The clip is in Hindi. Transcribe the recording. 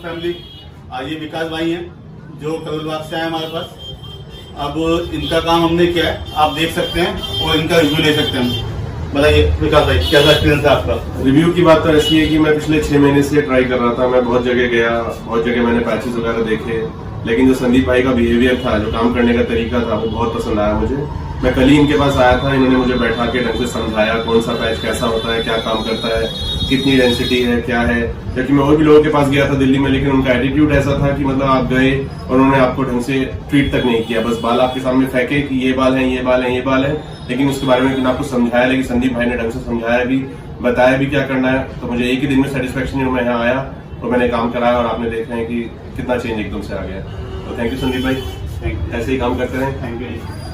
फैमिली। ये विकास भाई हैं जो करोलबाग से आए हमारे पास। अब इनका काम हमने किया है, आप देख सकते हैं और इनका रिव्यू ले सकते हैं। बताइए विकास भाई, कैसा एक्सपीरियंस है आपका? रिव्यू की बात तो ऐसी है कि मैं पिछले 6 महीने से ट्राई कर रहा था। मैं बहुत जगह गया, बहुत जगह मैंने पैचेस वगैरह देखे, लेकिन जो संदीप भाई का बिहेवियर था, जो काम करने का तरीका था, वो बहुत पसंद आया मुझे। मैं कल ही इनके पास आया था, इन्होंने मुझे बैठा के ढंग से समझाया कौन सा पैच कैसा होता है, क्या काम करता है, कितनी डेंसिटी है, क्या है। जबकि मैं और भी लोगों के पास गया था दिल्ली में, लेकिन उनका एटीट्यूड ऐसा था कि मतलब आप गए और उन्होंने आपको ढंग से ट्रीट तक नहीं किया, बस बाल आपके सामने फेंके कि ये बाल है, ये बाल है, ये बाल है, लेकिन उसके बारे में आपको समझाया। लेकिन संदीप भाई ने ढंग से समझाया भी, बताया भी क्या करना है। तो मुझे एक ही दिन में सेटिस्फेक्शन है, मैं यहाँ आया और मैंने काम कराया और आपने देखा है कि कितना चेंज एकदम से आ गया। तो थैंक यू संदीप भाई, ऐसे ही काम करते रहें। Thank you.